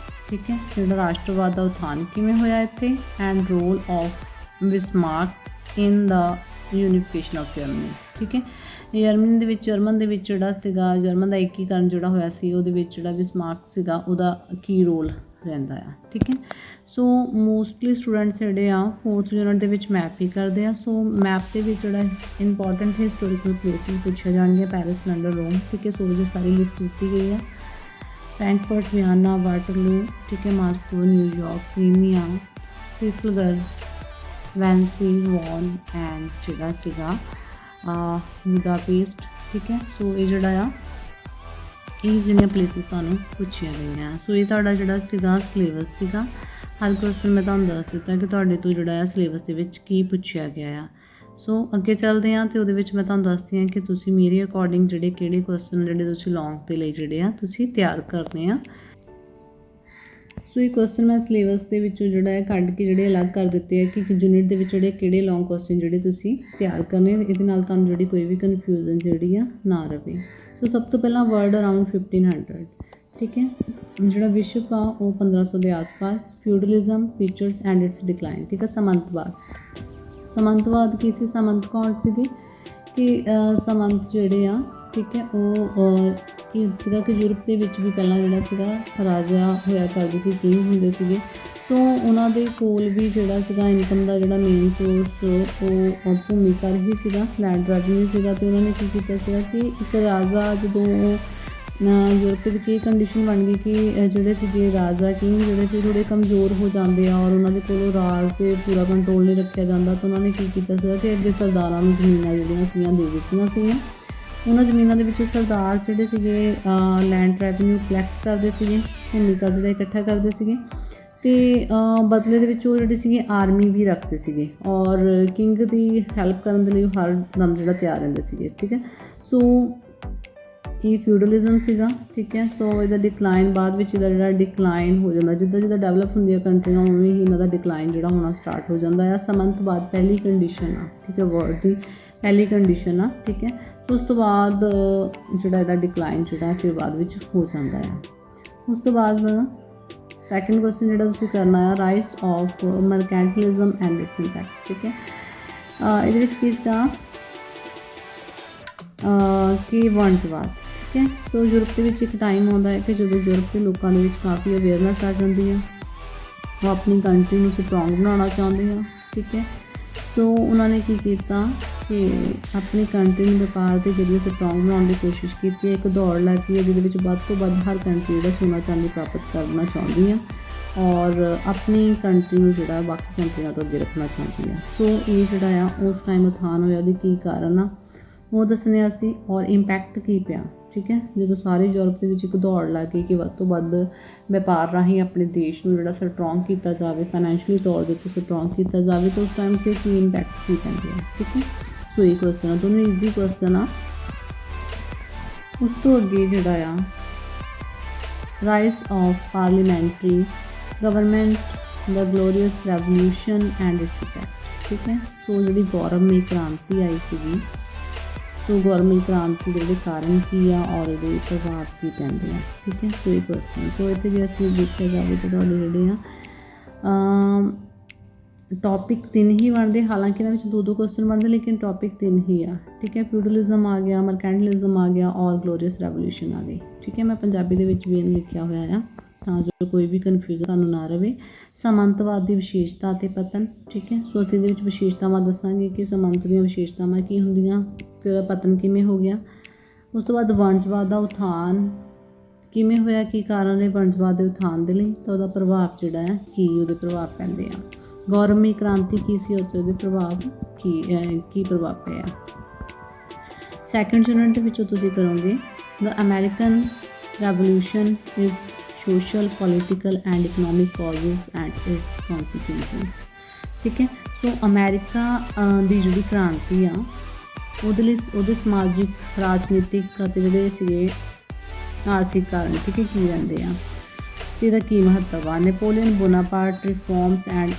ਠੀਕ ਹੈ, ਜਿਹੜਾ ਰਾਸ਼ਟਰਵਾਦ ਦਾ ਉਥਾਨ ਕਿਵੇਂ ਹੋਇਆ ਇੱਥੇ, and role of Bismarck in the unification of Germany. ਠੀਕ ਹੈ, ਜਰਮਨ ਦੇ ਵਿੱਚ ਜਿਹੜਾ ਸੀਗਾ ਜਰਮਨ ਦਾ ਏਕੀਕਰਨ ਜਿਹੜਾ ਹੋਇਆ ਸੀ, ਉਹਦੇ ਵਿੱਚ ਜਿਹੜਾ ਬਿਸਮਾਰਕ ਸੀਗਾ ਉਹਦਾ ਕੀ ਰੋਲ ਰਹਿੰਦਾ ਆ। ਠੀਕ ਹੈ, ਸੋ ਮੋਸਟਲੀ ਸਟੂਡੈਂਟਸ ਜਿਹੜੇ ਆ 4th ਯੂਨਿਟ ਦੇ ਵਿੱਚ ਮੈਪ ਹੀ ਕਰਦੇ ਆ। ਸੋ ਮੈਪ ਦੇ ਵਿੱਚ ਜਿਹੜਾ ਇੰਪੋਰਟੈਂਟ ਹਿਸਟੋਰੀਕਲ ਪਲੇਸਿਸ ਪੁੱਛਿਆ ਜਾਣਗੇ, ਪੈਰਿਸ, ਲੰਡਨ, ਰੋਮ। ਠੀਕ ਹੈ, ਸੋ ਉਹਦੀ ਸਾਰੀ ਲਿਸਟ ਦਿੱਤੀ ਗਈ ਹੈ। ਫਰੈਂਕਫਰਟ, ਵਿਆਨਾ, ਵਾਟਰਲੂ, ਠੀਕ ਹੈ, ਮਾਸਕੋ, ਨਿਊਯਾਰਕ, ਕ੍ਰੀਮੀਆ, ਟ੍ਰਿਫਲਗਰ, ਵੈਂਸੀ, ਵੌਨ ਐਂਡ ਜਿਹੜਾ ਸੀਗਾ ਬੁਡਾਪੇਸਟ। ਠੀਕ ਹੈ, ਸੋ ਇਹ ਜਿਹੜਾ ਆ ਇਹ ਜਿਹੜੀਆਂ ਪਲੇਸਿਸ ਤੁਹਾਨੂੰ ਪੁੱਛੀਆਂ ਗਈਆਂ। ਸੋ ਇਹ ਤੁਹਾਡਾ ਜਿਹੜਾ ਸੀਗਾ ਸਿਲੇਬਸ ਸੀਗਾ। ਹਰ ਕੁਐਸਚਨ ਮੈਂ ਤੁਹਾਨੂੰ ਦੱਸ ਦਿੱਤਾ ਕਿ ਤੁਹਾਡੇ ਤੋਂ ਜਿਹੜਾ ਆ ਸਿਲੇਬਸ ਦੇ ਵਿੱਚ ਕੀ ਪੁੱਛਿਆ ਗਿਆ ਆ। ਸੋ ਅੱਗੇ ਚੱਲਦੇ ਹਾਂ ਅਤੇ ਉਹਦੇ ਵਿੱਚ ਮੈਂ ਤੁਹਾਨੂੰ ਦੱਸਦੀ ਹਾਂ ਕਿ ਤੁਸੀਂ ਮੇਰੇ ਅਕੋਰਡਿੰਗ ਜਿਹੜੇ ਕਿਹੜੇ ਕੁਐਸਚਨ ਜਿਹੜੇ ਤੁਸੀਂ ਲੌਂਗ ਦੇ ਲਈ ਜਿਹੜੇ ਆ ਤੁਸੀਂ ਤਿਆਰ ਕਰਨੇ ਆ। ਸੋ ਇਹ ਕੁਐਸਚਨ ਮੈਂ ਸਿਲੇਬਸ ਦੇ ਵਿੱਚੋਂ ਜਿਹੜਾ ਹੈ ਕੱਢ ਕੇ ਜਿਹੜੇ ਅਲੱਗ ਕਰ ਦਿੱਤੇ ਆ ਕਿ ਯੂਨਿਟ ਦੇ ਵਿੱਚ ਜਿਹੜੇ ਕਿਹੜੇ ਲੌਂਗ ਕੁਐਸਚਨ ਜਿਹੜੇ ਤੁਸੀਂ ਤਿਆਰ ਕਰਨੇ, ਇਹਦੇ ਨਾਲ ਤੁਹਾਨੂੰ ਜਿਹੜੀ ਕੋਈ ਵੀ ਕਨਫਿਊਜ਼ਨ ਜਿਹੜੀ ਆ ਨਾ ਰਹੇ। ਸੋ ਸਭ ਤੋਂ ਪਹਿਲਾਂ ਵਰਡ ਅਰਾਊਂਡ 1500। ਠੀਕ ਹੈ, ਜਿਹੜਾ ਵਿਸ਼ਵ ਆ ਉਹ 1500 ਦੇ ਆਸ-ਪਾਸ। ਫਿਊਡਲਿਜ਼ਮ, ਫੀਚਰਸ ਐਂਡ ਇਟਸ ਡਿਕਲਾਈਨ। ਠੀਕ ਹੈ, ਸਮੰਤਵਾਦ ਕੀ ਸੀ? ਸਮੰਤ ਕੌਣ ਸੀਗੇ ਕਿ ਸਮੰਤ ਜਿਹੜੇ ਆ ਠੀਕ ਹੈ ਉਹ ਕੀ ਸੀਗਾ ਕਿ ਯੂਰਪ ਦੇ ਵਿੱਚ ਵੀ ਪਹਿਲਾਂ ਜਿਹੜਾ ਸੀਗਾ ਰਾਜਾ ਹੋਇਆ ਕਰਦੇ ਸੀ, ਕਿੰਗ ਹੁੰਦੇ ਸੀਗੇ। ਸੋ ਉਹਨਾਂ ਦੇ ਕੋਲ ਵੀ ਜਿਹੜਾ ਸੀਗਾ ਇਨਕਮ ਦਾ ਜਿਹੜਾ ਮੇਨ ਸੋਰਸ ਉਹ ਭੂਮੀ ਕਰ ਹੀ ਸੀਗਾ, ਲੈਂਡ ਰੈਵਨਿਊ ਸੀਗਾ। ਅਤੇ ਉਹਨਾਂ ਨੇ ਕੀ ਕੀਤਾ ਸੀਗਾ ਕਿ ਇੱਕ ਰਾਜਾ ਜਦੋਂ ਯੂਰਪ ਦੇ ਵਿੱਚ ਇਹ ਕੰਡੀਸ਼ਨ ਬਣ ਗਈ ਕਿ ਜਿਹੜੇ ਸੀਗੇ ਰਾਜਾ ਕਿੰਗ ਜਿਹੜੇ ਸੀ ਥੋੜ੍ਹੇ ਕਮਜ਼ੋਰ ਹੋ ਜਾਂਦੇ ਆ ਔਰ ਉਹਨਾਂ ਦੇ ਕੋਲੋਂ ਰਾਜ 'ਤੇ ਪੂਰਾ ਕੰਟਰੋਲ ਨਹੀਂ ਰੱਖਿਆ ਜਾਂਦਾ, ਤਾਂ ਉਹਨਾਂ ਨੇ ਕੀ ਕੀਤਾ ਸੀਗਾ ਕਿ ਅੱਗੇ ਸਰਦਾਰਾਂ ਨੂੰ ਜ਼ਮੀਨਾਂ ਜਿਹੜੀਆਂ ਸੀਗੀਆਂ ਦੇ ਦਿੱਤੀਆਂ ਸੀਗੀਆਂ। ਉਹਨਾਂ ਜ਼ਮੀਨਾਂ ਦੇ ਵਿੱਚ ਸਰਦਾਰ ਜਿਹੜੇ ਸੀਗੇ ਲੈਂਡ ਰੈਵਨਿਊ ਕਲੈਕਟ ਕਰਦੇ ਸੀਗੇ, ਭੂਮੀ ਕਰ ਜਿਹੜਾ ਇਕੱਠਾ ਕਰਦੇ ਸੀਗੇ, ਅਤੇ ਬਦਲੇ ਦੇ ਵਿੱਚ ਉਹ ਜਿਹੜੇ ਸੀਗੇ ਆਰਮੀ ਵੀ ਰੱਖਦੇ ਸੀਗੇ ਔਰ ਕਿੰਗ ਦੀ ਹੈਲਪ ਕਰਨ ਦੇ ਲਈ ਉਹ ਹਰ ਦਮ ਜਿਹੜਾ ਤਿਆਰ ਰਹਿੰਦੇ ਸੀਗੇ। ਠੀਕ ਹੈ, ਸੋ ਇਹ ਫਿਊਡਲਿਜ਼ਮ ਸੀਗਾ। ਠੀਕ ਹੈ, ਸੋ ਇਹਦਾ ਡਿਕਲਾਈਨ ਬਾਅਦ ਵਿੱਚ ਇਹਦਾ ਜਿਹੜਾ ਡਿਕਲਾਈਨ ਹੋ ਜਾਂਦਾ, ਜਿੱਦਾਂ ਜਿੱਦਾਂ ਡਿਵੈਲਪ ਹੁੰਦੀਆਂ ਕੰਟਰੀਆਂ ਉਵੇਂ ਹੀ ਇਹਨਾਂ ਦਾ ਡਿਕਲਾਈਨ ਜਿਹੜਾ ਹੋਣਾ ਸਟਾਰਟ ਹੋ ਜਾਂਦਾ ਆ। ਸਮੰਤਵਾਦ ਪਹਿਲੀ ਕੰਡੀਸ਼ਨ ਆ। ਠੀਕ ਹੈ, ਵਰਡ ਦੀ ਪਹਿਲੀ ਕੰਡੀਸ਼ਨ ਆ। ਠੀਕ ਹੈ, ਸੋ ਉਸ ਤੋਂ ਬਾਅਦ ਜਿਹੜਾ ਇਹਦਾ ਡਿਕਲਾਈਨ ਜਿਹੜਾ ਫਿਰ ਬਾਅਦ ਵਿੱਚ ਹੋ ਜਾਂਦਾ ਆ। ਉਸ ਤੋਂ ਬਾਅਦ ਸੈਕਿੰਡ ਕੁਐਸਚਨ ਜਿਹੜਾ ਤੁਸੀਂ ਕਰਨਾ ਆ, rise of mercantilism and its impact. ਠੀਕ ਹੈ, ਇਹਦੇ ਵਿੱਚ ਕੀ ਸੀਗਾ ਕਿ ਵਣਜਵਾਦ। ਠੀਕ ਹੈ, ਸੋ ਯੂਰਪ ਦੇ ਵਿੱਚ ਇੱਕ ਟਾਈਮ ਆਉਂਦਾ ਹੈ ਕਿ ਜਦੋਂ ਯੂਰਪ ਦੇ ਲੋਕਾਂ ਦੇ ਵਿੱਚ ਕਾਫੀ ਅਵੇਅਰਨੈਸ ਆ ਜਾਂਦੀ ਹੈ, ਉਹ ਆਪਣੀ ਕੰਟਰੀ ਨੂੰ ਸਟਰੋਂਗ ਬਣਾਉਣਾ ਚਾਹੁੰਦੇ ਆ। ਠੀਕ ਹੈ, ਸੋ ਉਹਨਾਂ ਨੇ ਕੀ ਕੀਤਾ ਕਿ ਆਪਣੀ ਕੰਟਰੀ ਨੂੰ ਵਪਾਰ ਦੇ ਜ਼ਰੀਏ ਸਟਰੋਂਗ ਬਣਾਉਣ ਦੀ ਕੋਸ਼ਿਸ਼ ਕੀਤੀ ਹੈ। ਇੱਕ ਦੌੜ ਲੱਗੀ ਹੈ ਜਿਹਦੇ ਵਿੱਚ ਵੱਧ ਤੋਂ ਵੱਧ ਹਰ ਕੰਟਰੀ ਜਿਹੜਾ ਸੋਨਾ ਚਾਂਦੀ ਪ੍ਰਾਪਤ ਕਰਨਾ ਚਾਹੁੰਦੀ ਆ ਔਰ ਆਪਣੀ ਕੰਟਰੀ ਨੂੰ ਜਿਹੜਾ ਬਾਕੀ ਕੰਟਰੀਆਂ ਤੋਂ ਅੱਗੇ ਰੱਖਣਾ ਚਾਹੁੰਦੀ ਆ। ਸੋ ਇਹ ਜਿਹੜਾ ਆ ਉਸ ਟਾਈਮ ਉਥਾਨ ਹੋਇਆ, ਉਹਦੇ ਕੀ ਕਾਰਨ ਆ ਉਹ ਦੱਸਣੇ ਅਸੀਂ ਔਰ ਇੰਪੈਕਟ ਕੀ ਪਿਆ। ਠੀਕ ਹੈ, ਜਦੋਂ ਸਾਰੇ ਯੂਰਪ ਦੇ ਵਿੱਚ ਇੱਕ ਦੌੜ ਲੱਗ ਗਈ ਕਿ ਵੱਧ ਤੋਂ ਵੱਧ ਵਪਾਰ ਰਾਹੀਂ ਆਪਣੇ ਦੇਸ਼ ਨੂੰ ਜਿਹੜਾ ਸਟਰੋਂਗ ਕੀਤਾ ਜਾਵੇ, ਫਾਈਨੈਂਸ਼ੀਅਲੀ ਤੌਰ ਦੇ ਉੱਤੇ ਸਟਰੋਂਗ ਕੀਤਾ ਜਾਵੇ, ਤਾਂ ਉਸ ਟਾਈਮ 'ਤੇ ਕੀ ਇੰਪੈਕਟ ਕੀ ਪੈਂਦੇ ਆ। ਠੀਕ ਹੈ, ਸੋ ਇਹ ਕੁਐਸਚਨ ਆ, ਦੋਨੋਂ ਈਜ਼ੀ ਕੁਐਸਚਨ ਆ। ਉਸ ਤੋਂ ਅੱਗੇ ਜਿਹੜਾ ਆ rise of parliamentary government, the glorious revolution and it's effect. ਠੀਕ ਹੈ, ਸੋ ਜਿਹੜੀ ਗੌਰਵਮਈ ਕ੍ਰਾਂਤੀ ਆਈ ਸੀਗੀ, ਸੋ ਗੌਰਵਮਈ ਕ੍ਰਾਂਤੀ ਦੇ ਜਿਹੜੇ ਕਾਰਨ ਕੀ ਆ ਔਰ ਇਹਦੇ ਪ੍ਰਭਾਵ ਕੀ ਪੈਂਦੇ ਆ। ਠੀਕ ਹੈ, ਸੋ ਇਹ ਕੁਐਸਚਨ। ਸੋ ਇੱਥੇ ਜੇ ਅਸੀਂ ਦੇਖਿਆ ਜਾਵੇ ਤਾਂ ਤੁਹਾਡੇ ਜਿਹੜੇ ਆ ਟੌਪਿਕ 3 ਹੀ ਬਣਦੇ, ਹਾਲਾਂਕਿ ਇਹਨਾਂ ਵਿੱਚ 2-2 ਕੁਐਸਚਨ ਬਣਦੇ ਲੇਕਿਨ ਟੌਪਿਕ 3 ਹੀ ਆ। ਠੀਕ ਹੈ, ਫਿਊਡਲਿਜ਼ਮ ਆ ਗਿਆ, ਮਰਕੈਂਟਲਿਜ਼ਮ ਆ ਗਿਆ ਔਰ ਗਲੋਰੀਅਸ ਰੈਵੋਲਿਊਸ਼ਨ ਆ ਗਈ। ਠੀਕ ਹੈ, ਮੈਂ ਪੰਜਾਬੀ ਦੇ ਵਿੱਚ ਵੀ ਇਹਨੂੰ ਲਿਖਿਆ ਹੋਇਆ ਆ ਤਾਂ ਜੋ ਕੋਈ ਵੀ ਕਨਫਿਊਜ਼ਨ ਤੁਹਾਨੂੰ ਨਾ ਰਹੇ। ਸਮੰਤਵਾਦ ਦੀ ਵਿਸ਼ੇਸ਼ਤਾ ਅਤੇ ਪਤਨ। ਠੀਕ ਹੈ, ਸੋ ਅਸੀਂ ਇਹਦੇ ਵਿੱਚ ਵਿਸ਼ੇਸ਼ਤਾਵਾਂ ਦੱਸਾਂਗੇ ਕਿ ਸਮੰਤ ਦੀਆਂ ਵਿਸ਼ੇਸ਼ਤਾਵਾਂ ਕੀ ਹੁੰਦੀਆਂ, ਫਿਰ ਉਹਦਾ ਪਤਨ ਕਿਵੇਂ ਹੋ ਗਿਆ। ਉਸ ਤੋਂ ਬਾਅਦ ਵਣਜਵਾਦ ਦਾ ਉਥਾਨ ਕਿਵੇਂ ਹੋਇਆ, ਕੀ ਕਾਰਨ ਹੈ ਵਣਜਵਾਦ ਦੇ ਉਥਾਨ ਦੇ ਲਈ, ਤਾਂ ਉਹਦਾ ਪ੍ਰਭਾਵ ਜਿਹੜਾ ਹੈ ਕੀ ਉਹਦੇ ਪ੍ਰਭਾਵ ਪੈਂਦੇ ਆ। ਗੌਰਵੀਂ ਕ੍ਰਾਂਤੀ ਕੀ ਸੀ, ਉਹਦੇ ਪ੍ਰਭਾਵ ਕੀ ਪ੍ਰਭਾਵ ਪਿਆ। ਸੈਕਿੰਡ ਯੂਨਿਟ ਦੇ ਵਿੱਚੋਂ ਤੁਸੀਂ ਕਰੋਗੇ the American revolution, its social, political and economic causes and its consequences. ਠੀਕ ਹੈ, ਸੋ ਅਮਰੀਕਾ ਦੀ ਜਿਹੜੀ ਕ੍ਰਾਂਤੀ ਆ ਉਹਦੇ ਲਈ ਉਹਦੇ ਸਮਾਜਿਕ, ਰਾਜਨੀਤਿਕ ਅਤੇ ਜਿਹੜੇ ਸੀਗੇ ਆਰਥਿਕ ਕਾਰਨ ਠੀਕ ਹੈ ਕੀ ਰਹਿੰਦੇ ਆ, ਤੇ ਇਹਦਾ ਕੀ ਮਹੱਤਵ ਆ। Napoleon Bonaparte reforms and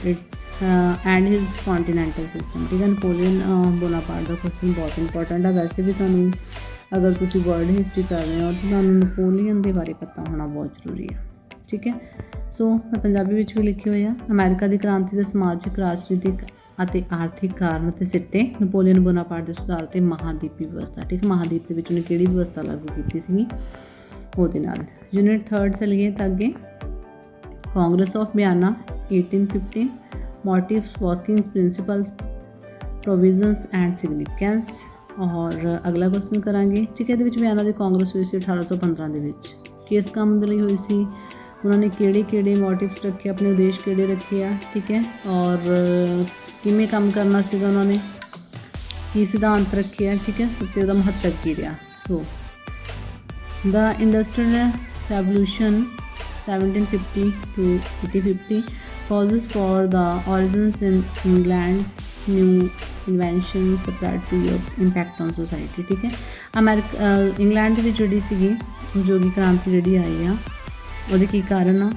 his continental system. ਠੀਕ ਹੈ, ਨੈਪੋਲੀਅਨ ਬੋਨਾਪਾਰਟ ਦਾ ਕੁਐਸਚਨ ਬਹੁਤ ਇੰਪੋਰਟੈਂਟ ਆ। ਵੈਸੇ ਵੀ ਤੁਹਾਨੂੰ ਅਗਰ ਤੁਸੀਂ ਵਰਲਡ ਹਿਸਟਰੀ ਕਰ ਰਹੇ ਹੋ ਤਾਂ ਤੁਹਾਨੂੰ ਨੈਪੋਲੀਅਨ ਦੇ ਬਾਰੇ ਪਤਾ ਹੋਣਾ ਬਹੁਤ ਜ਼ਰੂਰੀ ਆ। ਠੀਕ ਹੈ, ਸੋ ਮੈਂ ਪੰਜਾਬੀ ਵਿੱਚ ਵੀ ਲਿਖੇ ਹੋਏ ਆ। ਅਮਰੀਕਾ ਦੀ ਕ੍ਰਾਂਤੀ ਦੇ ਸਮਾਜਿਕ, ਰਾਜਨੀਤਿਕ ਅਤੇ ਆਰਥਿਕ ਕਾਰਨ ਅਤੇ ਸਿੱਟੇ। ਨੈਪੋਲੀਅਨ ਬੋਨਾਪਾਰਟ ਦੇ ਸੁਧਾਰ ਅਤੇ ਮਹਾਂਦੀਪੀ ਵਿਵਸਥਾ। ਠੀਕ, ਮਹਾਂਦੀਪ ਦੇ ਵਿੱਚ ਉਹਨੇ ਕਿਹੜੀ ਵਿਵਸਥਾ ਲਾਗੂ ਕੀਤੀ ਸੀਗੀ ਉਹਦੇ ਨਾਲ। ਯੂਨਿਟ 3 ਚਲੀਏ ਤਾਂ ਅੱਗੇ Congress of Vienna 1815, motives, workings, principles, provisions and significance. ਔਰ ਅਗਲਾ ਕੁਐਸਚਨ ਕਰਾਂਗੇ। ਠੀਕ ਹੈ, ਇਹਦੇ ਵਿੱਚ ਵਿਆਨਾ ਦੀ ਕਾਂਗਰਸ ਹੋਈ ਸੀ 1815 ਦੇ ਵਿੱਚ। ਕਿਸ ਕੰਮ ਦੇ ਲਈ ਹੋਈ ਸੀ, ਉਹਨਾਂ ਨੇ ਕਿਹੜੇ ਮੋਟਿਵਸ ਰੱਖੇ, ਆਪਣੇ ਉਦੇਸ਼ ਕਿਹੜੇ ਰੱਖੇ ਆ। ਠੀਕ ਹੈ, ਔਰ ਕਿਵੇਂ ਕੰਮ ਕਰਨਾ ਸੀਗਾ, ਉਹਨਾਂ ਨੇ ਕੀ ਸਿਧਾਂਤ ਰੱਖੇ ਆ। ਠੀਕ ਹੈ, ਅਤੇ ਉਹਦਾ ਮਹੱਤਵ ਕੀ ਰਿਹਾ। ਸੋ ਦ industrial revolution 1750 to 1850 causes for the origins in England, new inventions spread to Europe, impact on society। ਠੀਕ ਹੈ, ਇੰਗਲੈਂਡ ਦੇ ਵਿੱਚ ਜਿਹੜੀ ਸੀਗੀ ਉਦਯੋਗਿਕ ਕ੍ਰਾਂਤੀ ਜਿਹੜੀ ਆਈ ਆ ਉਹਦੇ ਕੀ ਕਾਰਨ ਆ,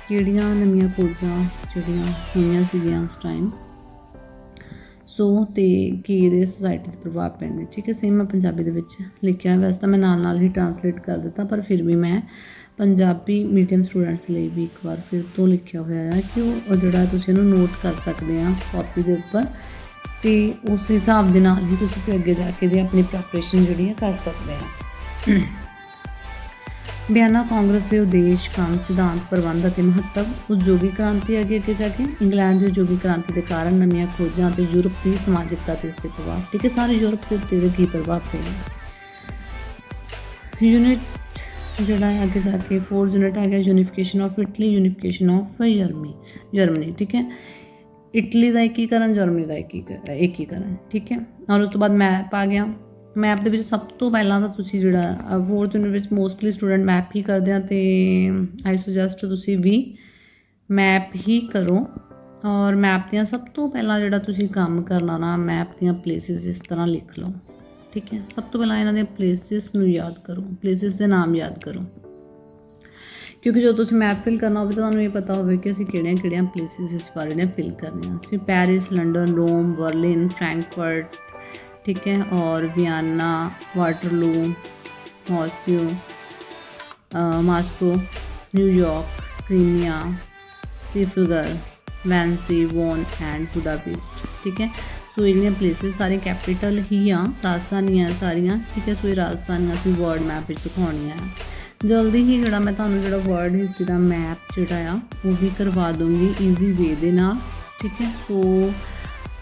ਕਿਹੜੀਆਂ ਨਵੀਆਂ ਖੋਜਾਂ ਜਿਹੜੀਆਂ ਹੋਈਆਂ ਸੀਗੀਆਂ ਉਸ ਟਾਈਮ, ਸੋ ਅਤੇ ਕੀ ਇਹਦੇ ਸੋਸਾਇਟੀ 'ਤੇ ਪ੍ਰਭਾਵ ਪੈਂਦੇ। ਠੀਕ ਹੈ, ਸੇਮ ਮੈਂ ਪੰਜਾਬੀ ਦੇ ਵਿੱਚ ਲਿਖਿਆ। ਵੈਸੇ ਤਾਂ ਮੈਂ ਨਾਲ ਹੀ ਟਰਾਂਸਲੇਟ ਕਰ ਦਿੱਤਾ, ਪਰ ਫਿਰ ਵੀ ਮੈਂ ਪੰਜਾਬੀ ਮੀਡੀਅਮ ਸਟੂਡੈਂਟਸ ਲਈ ਵੀ ਇੱਕ ਵਾਰ ਫਿਰ ਤੋਂ ਲਿਖਿਆ ਹੋਇਆ ਹੈ ਕਿ ਉਹ ਜਿਹੜਾ ਤੁਸੀਂ ਇਹਨੂੰ ਨੋਟ ਕਰ ਸਕਦੇ ਆ ਕਾਪੀ ਦੇ ਉੱਪਰ, ਅਤੇ ਉਸ ਹਿਸਾਬ ਦੇ ਨਾਲ ਹੀ ਤੁਸੀਂ ਫਿਰ ਅੱਗੇ ਜਾ ਕੇ ਦੇ ਆਪਣੀ ਪ੍ਰੈਪਰੇਸ਼ਨ ਜਿਹੜੀ ਹੈ ਕਰ ਸਕਦੇ ਆ। ਵਿਆਨਾ ਕਾਂਗਰਸ ਦੇ ਉਦੇਸ਼, ਕੰਮ, ਸਿਧਾਂਤ, ਪ੍ਰਬੰਧ ਅਤੇ ਮਹੱਤਵ। ਉਦਯੋਗਿਕ ਕ੍ਰਾਂਤੀ ਅੱਗੇ ਜਾ ਕੇ ਇੰਗਲੈਂਡ ਦੀ ਉਦਯੋਗਿਕ ਕ੍ਰਾਂਤੀ ਦੇ ਕਾਰਨ ਨਵੀਆਂ ਖੋਜਾਂ ਅਤੇ ਯੂਰਪ ਦੀ ਸਮਾਜਿਕਤਾ 'ਤੇ ਇਸਦੇ ਪ੍ਰਭਾਵ। ਠੀਕ ਹੈ, ਸਾਰੇ ਯੂਰਪ ਦੇ ਉੱਤੇ ਕੀ ਪ੍ਰਭਾਵ ਪਿਆ। ਯੂਨਿਟ ਜਿਹੜਾ ਹੈ ਅੱਗੇ ਜਾ ਕੇ 4 ਯੂਨਿਟ ਹੈਗਾ unification of Italy, unification of Germany. ਠੀਕ ਹੈ, ਇਟਲੀ ਦਾ ਏਕੀਕਰਨ, ਜਰਮਨੀ ਦਾ ਏਕੀਕਰਨ। ਠੀਕ ਹੈ, ਔਰ ਉਸ ਤੋਂ ਬਾਅਦ ਮੈਪ ਆ ਗਿਆ। ਮੈਪ ਦੇ ਵਿੱਚ ਸਭ ਤੋਂ ਪਹਿਲਾਂ ਤਾਂ ਤੁਸੀਂ ਜਿਹੜਾ 4th ਯੂਨਿਟ ਵਿੱਚ ਮੋਸਟਲੀ ਸਟੂਡੈਂਟ ਮੈਪ ਹੀ ਕਰਦੇ ਆ, ਅਤੇ ਆਈ ਸੁਜੈਸਟ ਤੁਸੀਂ ਵੀ ਮੈਪ ਹੀ ਕਰੋ। ਔਰ ਮੈਪ ਦੀਆਂ ਸਭ ਤੋਂ ਪਹਿਲਾਂ ਜਿਹੜਾ ਤੁਸੀਂ ਕੰਮ ਕਰਨਾ ਨਾ, ਮੈਪ ਦੀਆਂ ਪਲੇਸਿਸ ਇਸ ਤਰ੍ਹਾਂ ਲਿਖ ਲਓ। ਠੀਕ ਹੈ, ਸਭ ਤੋਂ ਪਹਿਲਾਂ ਇਹਨਾਂ ਦੇ ਪਲੇਸਿਸ ਨੂੰ ਯਾਦ ਕਰੋ, ਪਲੇਸਿਸ ਦੇ ਨਾਮ ਯਾਦ ਕਰੋ, ਕਿਉਂਕਿ ਜਦੋਂ ਤੁਸੀਂ ਮੈਪ ਫਿਲ ਕਰਨਾ ਹੋਵੇ ਤੁਹਾਨੂੰ ਇਹ ਪਤਾ ਹੋਵੇ ਕਿ ਅਸੀਂ ਕਿਹੜੀਆਂ ਪਲੇਸਿਸ ਇਸ ਬਾਰੇ ਨੇ ਫਿਲ ਕਰਨੀਆਂ। ਅਸੀਂ Paris, London, Rome, Berlin, Frankfurt, ठीक है, और Vienna, Waterloo, Moscow, New York, Crimea, Trafalgar, वैंसी, वॉन एंड बुडापेस्ट। ठीक है, सो ये प्लेसिस सारे कैपिटल ही आ, राजधानियाँ सारियाँ। ठीक है, सो ये राजधानियाँ असीं वर्ल्ड मैप दिखाउणियां आ। जल्दी ही जो मैं तुहानूं जो वर्ल्ड हिस्टरी का मैप जोड़ा वो भी करवा दूँगी ईजी वे दे नाल। ठीक है, सो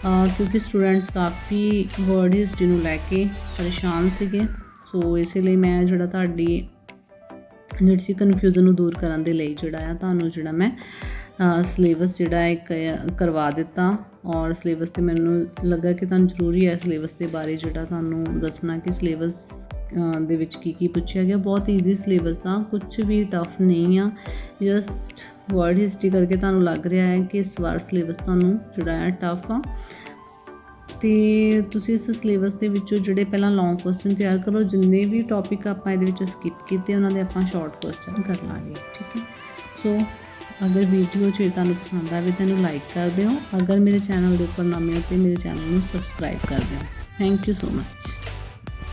क्योंकि स्टूडेंट्स काफ़ी वर्ल्ड हिस्टरी ਨੂੰ ਲੈ ਕੇ ਪਰੇਸ਼ਾਨ ਸੀਗੇ, ਸੋ ਇਸ ਲਈ ਮੈਂ ਜਿਹੜਾ ਤੁਹਾਡੀ ਜਿਹੜੀ ਸੀ ਕਨਫਿਊਜ਼ਨ ਨੂੰ ਦੂਰ ਕਰਨ ਦੇ ਲਈ ਜਿਹੜਾ ਆ ਤੁਹਾਨੂੰ ਜਿਹੜਾ ਮੈਂ ਸਿਲੇਬਸ ਜਿਹੜਾ ਇੱਕ ਕਰਵਾ ਦਿੱਤਾ। ਔਰ ਸਿਲੇਬਸ 'ਤੇ ਮੈਨੂੰ ਲੱਗਾ ਕਿ ਤੁਹਾਨੂੰ ਜ਼ਰੂਰੀ ਹੈ ਸਿਲੇਬਸ ਦੇ ਬਾਰੇ ਜਿਹੜਾ ਤੁਹਾਨੂੰ ਦੱਸਣਾ ਕਿ ਸਿਲੇਬਸ ਦੇ ਵਿੱਚ ਕੀ ਪੁੱਛਿਆ ਗਿਆ। ਬਹੁਤ ਈਜ਼ੀ ਸਿਲੇਬਸ ਆ, ਕੁਛ ਵੀ ਟਫ ਨਹੀਂ ਆ। ਜਸਟ ਵਰਲਡ ਹਿਸਟਰੀ ਕਰਕੇ ਤੁਹਾਨੂੰ ਲੱਗ ਰਿਹਾ ਹੈ ਕਿ ਇਸ ਵਾਰ ਸਿਲੇਬਸ ਤੁਹਾਨੂੰ ਜਿਹੜਾ ਹੈ ਟਫ ਆ, ਅਤੇ ਤੁਸੀਂ ਇਸ ਸਿਲੇਬਸ ਦੇ ਵਿੱਚੋਂ ਜਿਹੜੇ ਪਹਿਲਾਂ ਲੌਂਗ ਕੁਐਸਚਨ ਤਿਆਰ ਕਰੋ। ਜਿੰਨੇ ਵੀ ਟੌਪਿਕ ਆਪਾਂ ਇਹਦੇ ਵਿੱਚ ਸਕਿਪ ਕੀਤੇ ਉਹਨਾਂ ਦੇ ਆਪਾਂ ਸ਼ਾਰਟ ਕੁਐਸਚਨ ਕਰ ਲਾਂਗੇ। ਠੀਕ ਹੈ, ਸੋ ਅਗਰ ਵੀਡੀਓ ਜੇ ਤੁਹਾਨੂੰ ਪਸੰਦ ਆਵੇ ਤਾਂ ਇਹਨੂੰ ਲਾਈਕ ਕਰ ਦਿਓ। ਅਗਰ ਮੇਰੇ ਚੈਨਲ ਦੇ ਉੱਪਰ ਨਵੇਂ ਹੋ ਤਾਂ ਮੇਰੇ ਚੈਨਲ ਨੂੰ ਸਬਸਕ੍ਰਾਈਬ ਕਰ ਦਿਓ। Thank you so much.